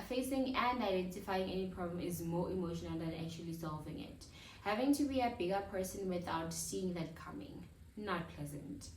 facing and identifying any problem is more emotional than actually solving it. Having to be a bigger person without seeing that coming, not pleasant.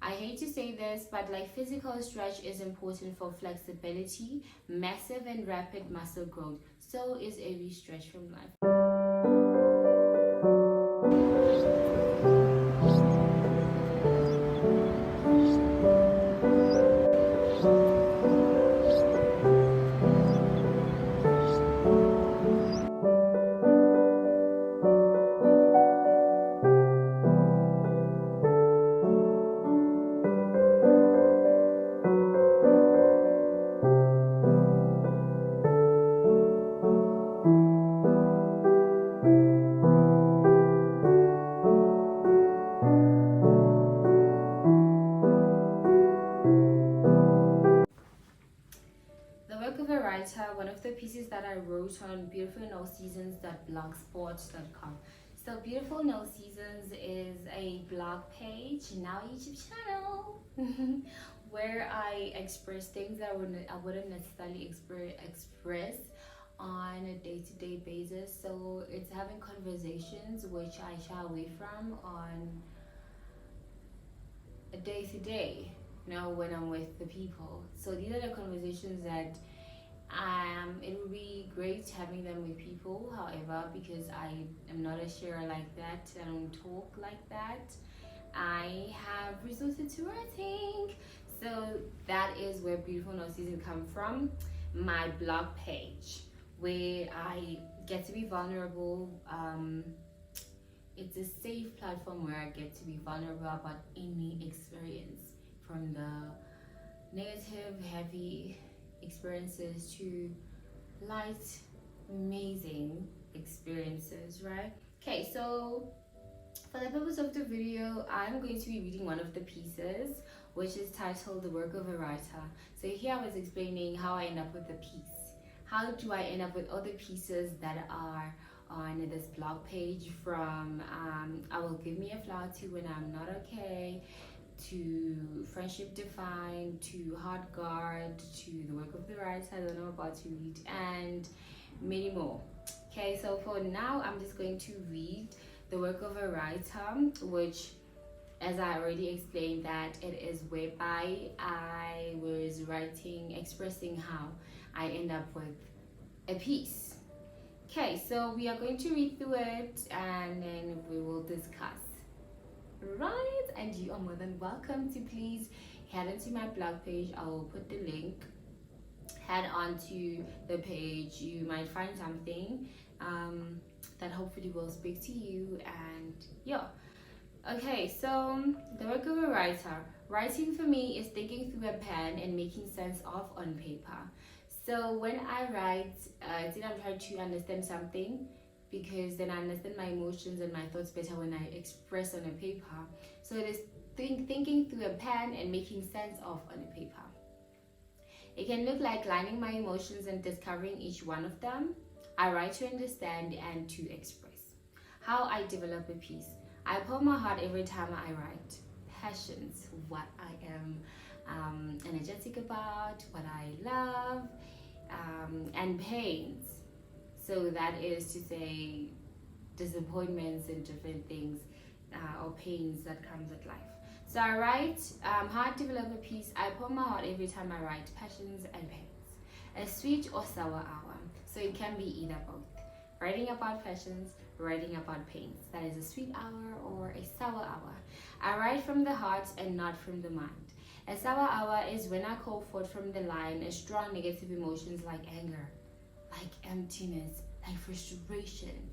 I hate to say this, but like physical stretch is important for flexibility, massive and rapid muscle growth. So is every stretch from life. The work of a writer, one of the pieces that I wrote on beautifulnullseasons.blogspot.com. So Beautiful Null Seasons is a blog page, now YouTube channel, where I express things that I wouldn't necessarily express on a day-to-day basis. So it's having conversations which I shy away from on a day-to-day, when I'm with the people. So these are the conversations that it would be great having them with people. However, because I am not a sharer like that, I don't talk like that, I have resorted to writing. So that is where Beautiful Null Season come from, my blog page, where I get to be vulnerable. It's a safe platform where I get to be vulnerable about any experience, from the negative, heavy experiences to light, amazing experiences, right? Okay, so for the purpose of the video, I'm going to be reading one of the pieces, which is titled The Work of a Writer. So here I was explaining how I end up with the piece. How do I end up with other pieces that are on this blog page, from I Will Give Me a Flower to When I'm Not Okay, to Friendship Defined, to Heart Guard, to The Work of the Writer, I don't know about to read, and many more. Okay, so for now, I'm just going to read The Work of a Writer, which, as I already explained, that it is whereby I was writing, expressing how I end up with a piece. Okay, so we are going to read through it and then we will discuss. Right, and you are more than welcome to please head into my blog page. I will put the link. Head on to the page. You might find something that hopefully will speak to you, and yeah. Okay, so the work of a writer. Writing for me is thinking through a pen and making sense of on paper. So when I write, I'm trying to understand something, because then I understand my emotions and my thoughts better when I express on a paper. So it is thinking through a pen and making sense of on a paper. It can look like lining my emotions and discovering each one of them. I write to understand and to express. How I develop a piece. I pour my heart every time I write. Passions, what I am energetic about, what I love, and pains. So that is to say, disappointments and different things, or pains that comes with life. So I write, how I develop a piece. I pour my heart every time I write. Passions and pains. A sweet or sour hour. So it can be either both. Writing about passions, writing about pains. That is a sweet hour or a sour hour. I write from the heart and not from the mind. A sour hour is when I call forth from the line a strong negative emotions like anger, like emptiness, like frustration,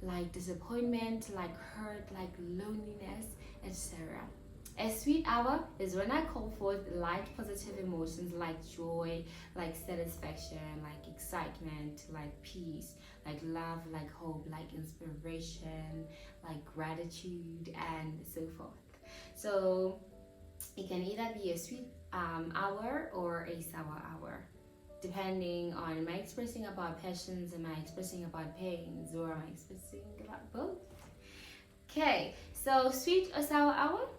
like disappointment, like hurt, like loneliness, etc. A sweet hour is when I call forth light positive emotions like joy, like satisfaction, like excitement, like peace, like love, like hope, like inspiration, like gratitude, and so forth. So it can either be a sweet hour or a sour hour, depending on, am I expressing about passions, am I expressing about pains, or am I expressing about both? Okay, so sweet or sour hour?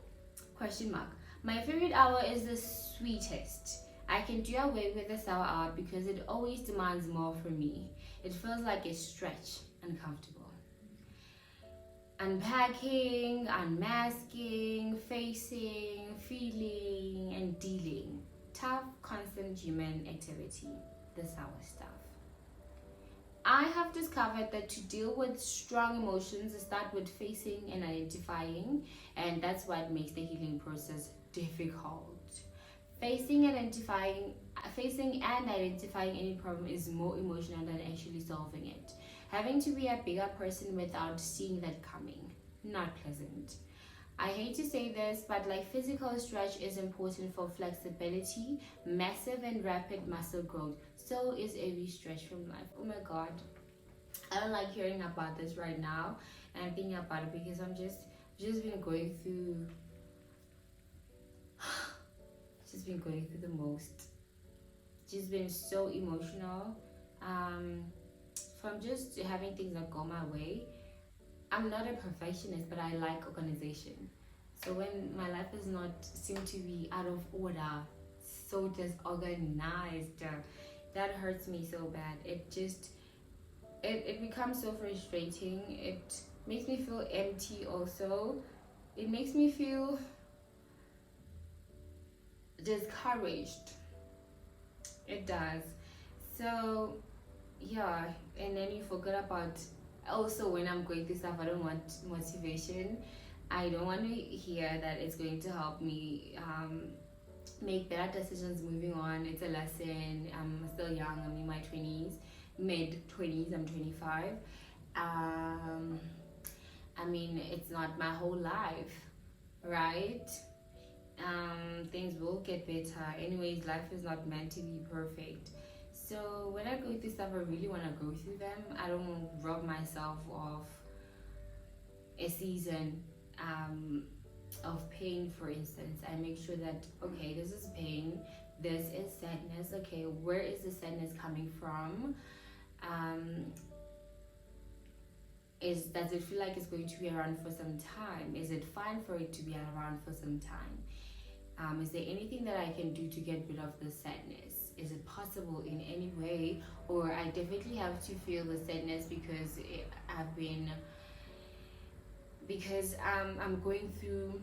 Question mark. My favorite hour is the sweetest. I can do away with the sour out because it always demands more from me. It feels like a stretch, uncomfortable. Unpacking, unmasking, facing, feeling, and dealing. Tough, constant human activity, the sour stuff. I have discovered that to deal with strong emotions, start with facing and identifying, and that's what makes the healing process difficult. Facing, identifying, Facing and identifying any problem is more emotional than actually solving it. Having to be a bigger person without seeing that coming, not pleasant. I hate to say this, but like physical stretch is important for flexibility, massive and rapid muscle growth. So is every stretch from life. Oh my god. I don't like hearing about this right now and thinking about it because I'm just been going through just been going through the most. Just been so emotional. Um from just having things that go my way. I'm not a perfectionist, but I like organization. So when my life is not seem to be out of order, so disorganized, that hurts me so bad. It becomes so frustrating. It makes me feel empty also. It makes me feel discouraged. It does. So yeah, and then you forget about also when I'm going through stuff, I don't want motivation. I don't want to hear that it's going to help me make better decisions moving on. It's a lesson. I'm still young. I'm in my 20s, mid 20s. I'm 25. Um, I mean, it's not my whole life, right? Things will get better. Anyways, life is not meant to be perfect. So when I go through stuff, I really want to go through them. I don't rob myself of a season of pain, for instance. I make sure that, okay, this is pain, this is sadness. Okay, where is the sadness coming from? Um, does it feel like it's going to be around for some time? Is it fine for it to be around for some time? Is there anything that I can do to get rid of the sadness? Is it possible in any way? Or I definitely have to feel the sadness because I'm going through,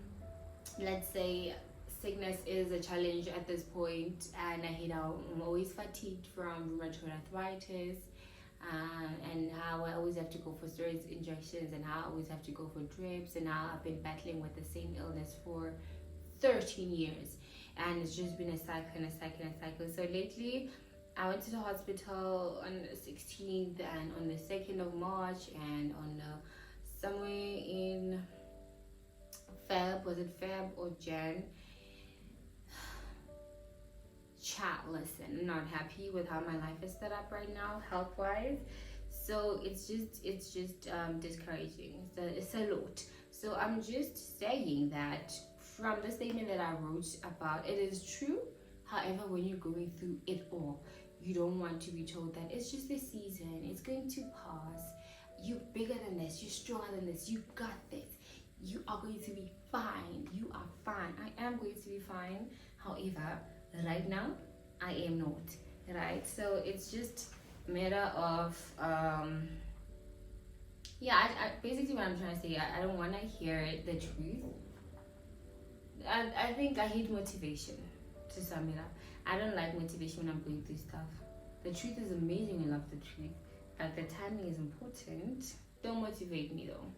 let's say, sickness is a challenge at this point, and I'm always fatigued from rheumatoid arthritis. And how I always have to go for steroid injections, and how I always have to go for drips, and how I've been battling with the same illness for 13 years, and it's just been a cycle and a cycle and a cycle. So lately I went to the hospital on the 16th and on the 2nd of March and on somewhere in Feb or Jan. Chat, listen, I'm not happy with how my life is set up right now, health wise. So it's just discouraging. It's a lot. So I'm just saying that from the statement that I wrote about, it is true. However, when you're going through it all, you don't want to be told that it's just a season, it's going to pass. You're bigger than this, you're stronger than this, you got this. You are going to be fine. You are fine. I am going to be fine. However, right now, I am not. Right? So it's just a matter of basically what I'm trying to say, I don't want to hear the truth. I think I hate motivation, to sum it up. I don't like motivation when I'm going through stuff. The truth is amazing. I love the truth, but the timing is important. Don't motivate me though,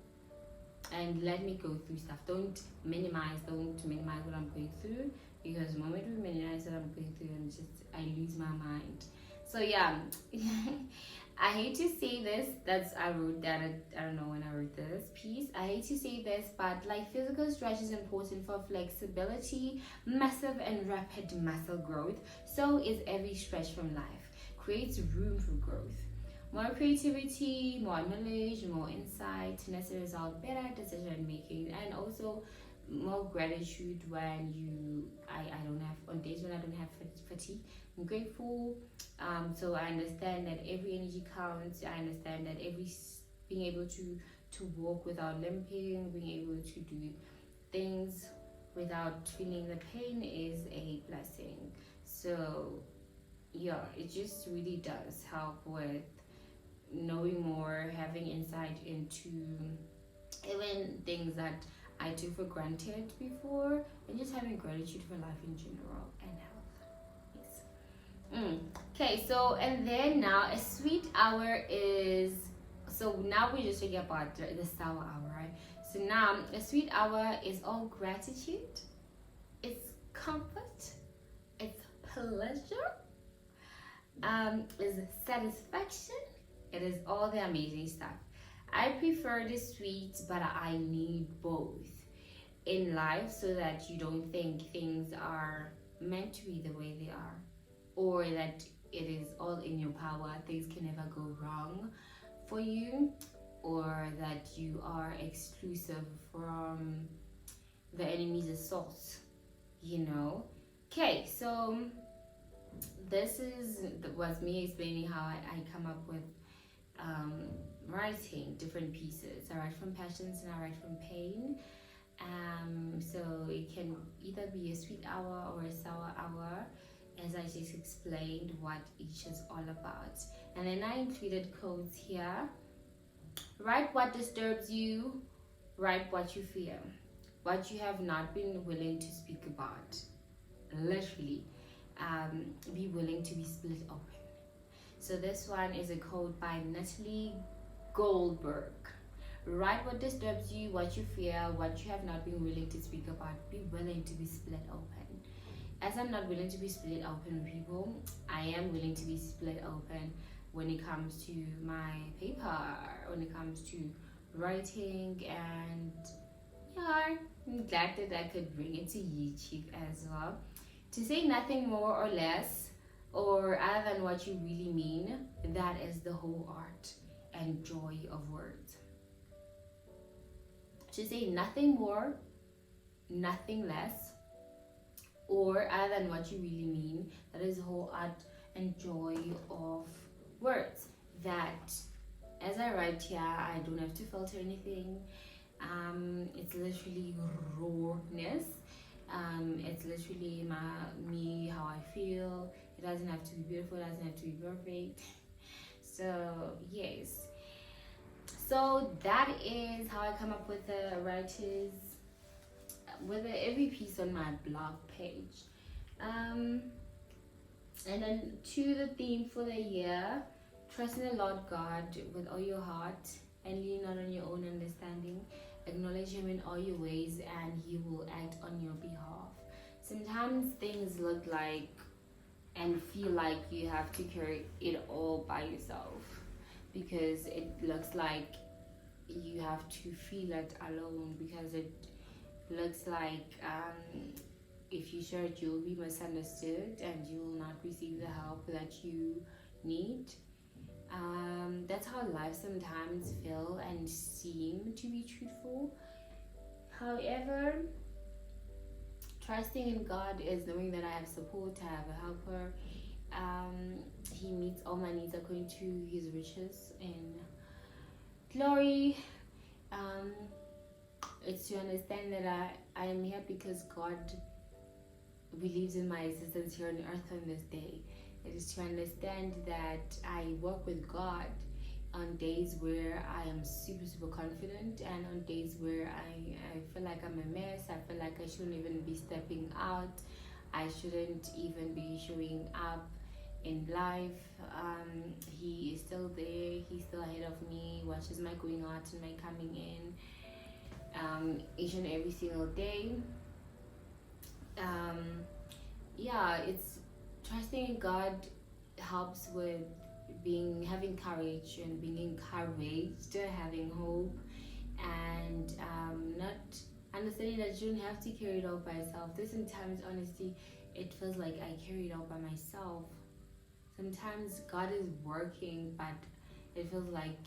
and let me go through stuff. Don't minimize what I'm going through, because the moment we minimize what I'm going through, I lose my mind. So yeah, I hate to say this. I wrote that. I don't know when I wrote this piece. I hate to say this, but like physical stretch is important for flexibility, massive and rapid muscle growth. So is every stretch from life. Creates room for growth. More creativity, more knowledge, more insight, and as a result, better decision making, and also more gratitude when I don't have, on days when I don't have fatigue. I'm grateful. So I understand that every energy counts. I understand that being able to walk without limping, being able to do things without feeling the pain is a blessing. So yeah, it just really does help with knowing more, having insight into even things that I took for granted before, and just having gratitude for life in general and health. Yes. Okay, so and then now a sweet hour is, so now we're just talking about the sour hour, right? So now a sweet hour is all gratitude, it's comfort, it's pleasure, is satisfaction, it is all the amazing stuff. I prefer the sweet, but I need both in life so that you don't think things are meant to be the way they are, or that it is all in your power, things can never go wrong for you, or that you are exclusive from the enemy's assaults, you know. Okay, so this was me explaining how I come up with writing different pieces. I write from passions and I write from pain. So it can either be a sweet hour or a sour hour, as I just explained what each is all about. And then I included quotes here. Write what disturbs you, write what you fear, what you have not been willing to speak about. Literally, be willing to be split open. So this one is a quote by Natalie Goldberg. Write what disturbs you, what you fear, what you have not been willing to speak about. Be willing to be split open. As I'm not willing to be split open with people, I am willing to be split open when it comes to my paper, when it comes to writing, and yeah, I'm glad that I could bring it to YouTube as well. To say nothing more or less, or other than what you really mean, that is the whole art and joy of words. To say nothing more, nothing less, or other than what you really mean, that is the whole art and joy of words. That as I write here, I don't have to filter anything. It's literally rawness. It's literally me, how I feel. It doesn't have to be beautiful, it doesn't have to be perfect. So yes, so that is how I come up with the writers, with every piece on my blog page. And then to the theme for the year: trust in the Lord God with all your heart and lean not on your own understanding. Acknowledge Him in all your ways and He will act on your behalf. Sometimes things look like and feel like you have to carry it all by yourself, because it looks like you have to feel it alone, because it looks like if you share it, you'll be misunderstood and you will not receive the help that you need. That's how life sometimes feel and seem to be truthful. However, trusting in God is knowing that I have support, I have a helper. He meets all my needs according to His riches in glory. It's to understand that I am here because God believes in my existence here on earth on this day. It is to understand that I work with God on days where I am super confident, and on days where I feel like I'm a mess. I feel like I shouldn't even be stepping out. I shouldn't even be showing up in life. He is still there. He's still ahead of me. Watches my going out and my coming in, each and every single day. It's trusting in God helps with having courage and being encouraged, having hope, and not understanding that you don't have to carry it all by yourself. There's sometimes, honestly, it feels like I carry it all by myself. Sometimes God is working, but it feels like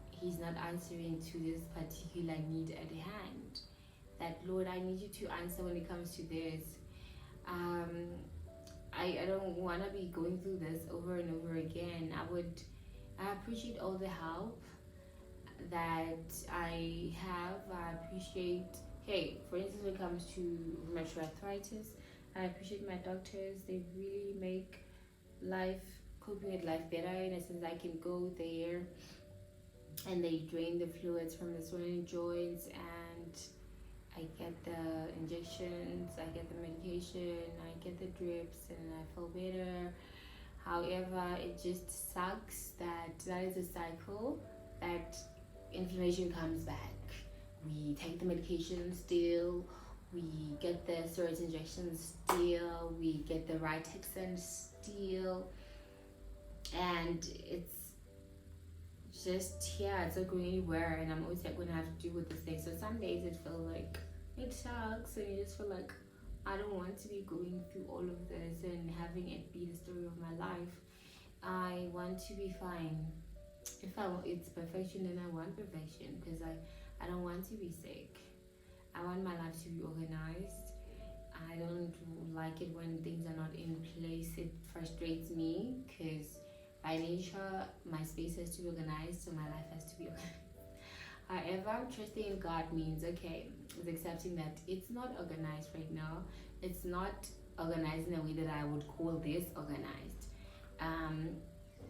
He's not answering to this particular need at hand. That, Lord, I need you to answer when it comes to this. I don't want to be going through this over and over again. I appreciate all the help that I have. I appreciate, hey, for instance, when it comes to rheumatoid arthritis, I appreciate my doctors. They really make life, coping with life better in a sense. I can go there and they drain the fluids from the swollen joints, and I get the injections, I get the medication, I get the drips, and I feel better. However, it just sucks that that is a cycle, that inflammation comes back. We take the medication still, we get the steroid injections still, we get the Rituxan still, and it's just, yeah, it's not going anywhere, and I'm always like going to have to deal with this thing. So some days it feels like it sucks, and you just feel like I don't want to be going through all of this and having it be the story of my life. I want to be fine. If it's perfection, then I want perfection, because I don't want to be sick. I want my life to be organized. I don't like it when things are not in place. It frustrates me because by nature my space has to be organized, so my life has to be organized. However, trusting in God means, okay, it's accepting that it's not organized right now. It's not organized in a way that I would call this organized.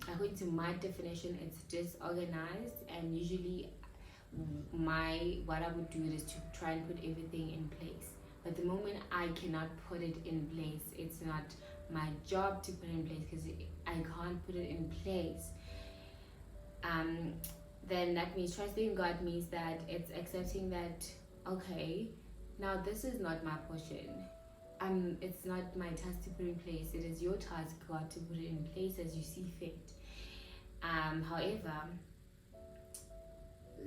According to my definition, it's disorganized, and usually what I would do is to try and put everything in place. But the moment I cannot put it in place, it's not my job to put it in place because I can't put it in place. Then that means trusting God means that it's accepting that, okay, now this is not my portion. It's not my task to put in place. It is your task, God, to put it in place as you see fit. However,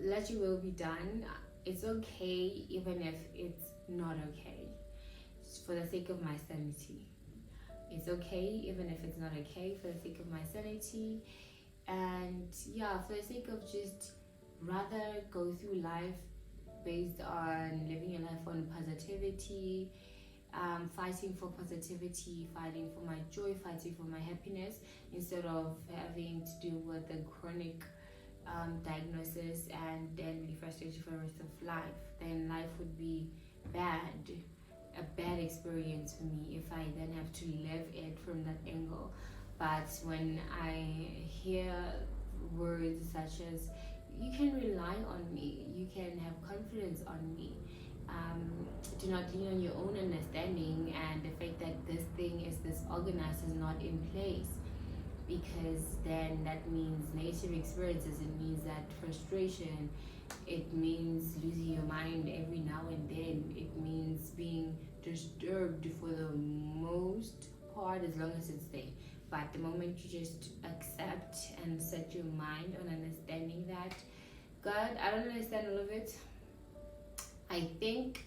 let your will be done. It's okay even if it's not okay, for the sake of my sanity. It's okay even if it's not okay, for the sake of my sanity. And yeah, for the sake of just rather go through life based on living your life on positivity, fighting for positivity, fighting for my joy, fighting for my happiness, instead of having to deal with the chronic diagnosis and then be frustrated for the rest of life. Then life would be a bad experience for me if I then have to live it from that angle. But when I hear words such as, you can rely on me, you can have confidence on me, do not lean on your own understanding, and the fact that this thing is this organized is not in place, because then that means negative experiences, it means that frustration, it means losing your mind every now and then, it means being disturbed for the most part as long as it's there. But the moment you just accept and set your mind on understanding that, God, I don't understand all of it, I think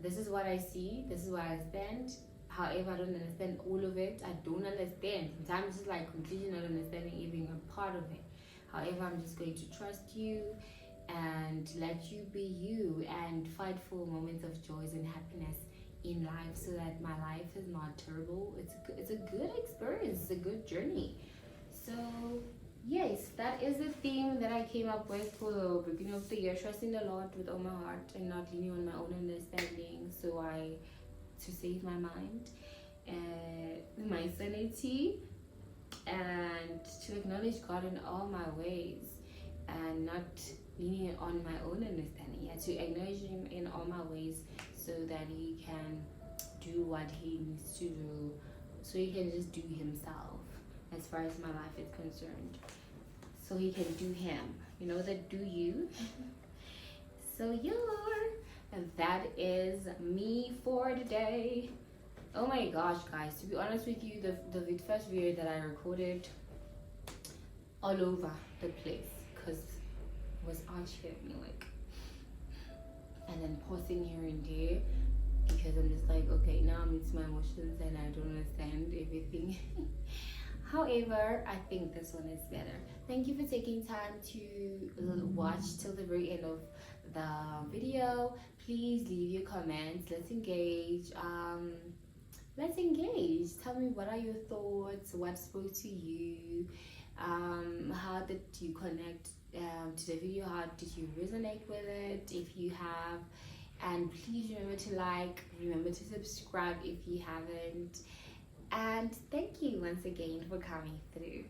this is what I see, this is what I stand. However, I don't understand all of it. I don't understand. Sometimes it's like completely not understanding even a part of it. However, I'm just going to trust you and let you be you and fight for moments of joys and happiness in life, so that my life is not terrible. It's a good experience. It's a good journey. So yes, that is the theme that I came up with for the beginning of the year. Trusting the Lord with all my heart and not leaning on my own understanding. To save my mind and my sanity, and to acknowledge God in all my ways and not leaning on my own understanding. Yeah, to acknowledge Him in all my ways, so that He can do what He needs to do, so He can just do Himself as far as my life is concerned, so He can do Him, you know, that do you. So yeah, and that is me for today. Oh my gosh, guys, to be honest with you, the first video that I recorded all over the place, because it was arching me like, and then pausing here and there, because I'm just like, okay, now I'm into my emotions and I don't understand everything. However, I think this one is better. Thank you for taking time to watch till the very end of the video. Please leave your comments. Let's engage. Tell me, what are your thoughts? What spoke to you? How did you connect to the video? How did you resonate with it? If you have And please remember to like, remember to subscribe if you haven't. And thank you once again for coming through.